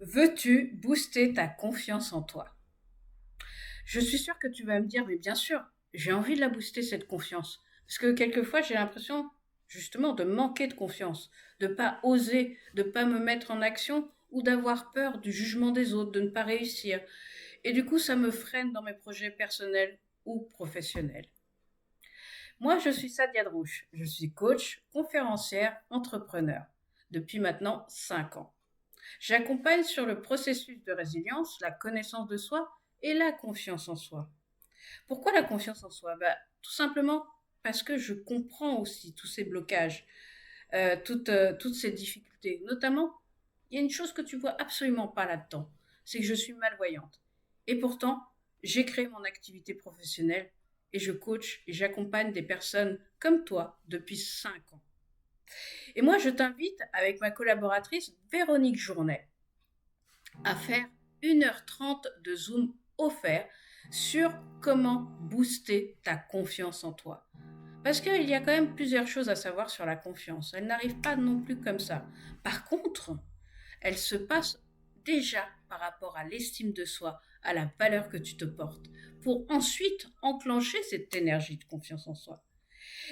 Veux-tu booster ta confiance en toi? Je suis sûre que tu vas me dire, mais bien sûr, j'ai envie de la booster, cette confiance. Parce que quelquefois, j'ai l'impression, justement, de manquer de confiance, de pas oser, de pas me mettre en action ou d'avoir peur du jugement des autres, de ne pas réussir. Et du coup, ça me freine dans mes projets personnels ou professionnels. Moi, je suis Sadia Drouche. Je suis coach, conférencière, entrepreneur depuis maintenant 5 ans. J'accompagne sur le processus de résilience, la connaissance de soi et la confiance en soi. Pourquoi la confiance en soi? Tout simplement parce que je comprends aussi tous ces blocages, toutes ces difficultés. Notamment, il y a une chose que tu vois absolument pas là-dedans, c'est que je suis malvoyante. Et pourtant, j'ai créé mon activité professionnelle et je coach et j'accompagne des personnes comme toi depuis 5 ans. Et moi, je t'invite, avec ma collaboratrice Véronique Journet, à faire 1h30 de Zoom offert sur comment booster ta confiance en toi. Parce qu'il y a quand même plusieurs choses à savoir sur la confiance. Elle n'arrive pas non plus comme ça. Par contre, elle se passe déjà par rapport à l'estime de soi, à la valeur que tu te portes, pour ensuite enclencher cette énergie de confiance en soi.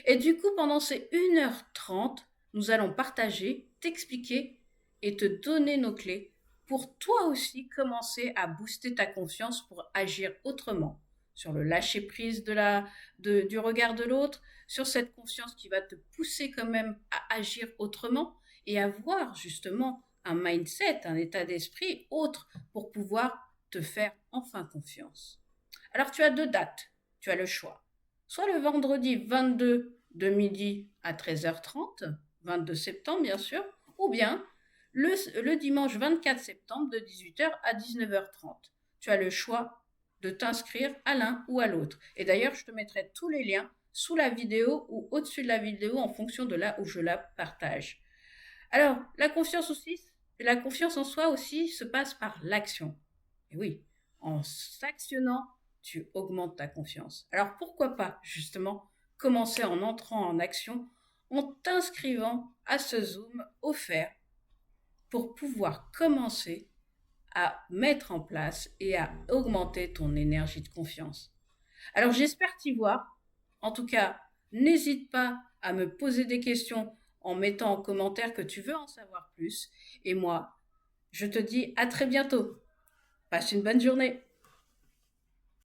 Et du coup, pendant ces 1h30, nous allons partager, t'expliquer et te donner nos clés pour toi aussi commencer à booster ta confiance pour agir autrement sur le lâcher prise du regard de l'autre, sur cette confiance qui va te pousser quand même à agir autrement et avoir justement un mindset, un état d'esprit autre pour pouvoir te faire enfin confiance. Alors tu as 2 dates, tu as le choix. Soit le vendredi 22 de midi à 13h30, 22 septembre bien sûr, ou bien le dimanche 24 septembre de 18h à 19h30. Tu as le choix de t'inscrire à l'un ou à l'autre. Et d'ailleurs, je te mettrai tous les liens sous la vidéo ou au-dessus de la vidéo en fonction de là où je la partage. Alors, la confiance en soi aussi se passe par l'action. Et oui, en s'actionnant, tu augmentes ta confiance. Alors pourquoi pas, justement, commencer en entrant en action, en t'inscrivant à ce Zoom offert pour pouvoir commencer à mettre en place et à augmenter ton énergie de confiance. Alors j'espère t'y voir. En tout cas, n'hésite pas à me poser des questions en mettant en commentaire que tu veux en savoir plus. Et moi, je te dis à très bientôt. Passe une bonne journée.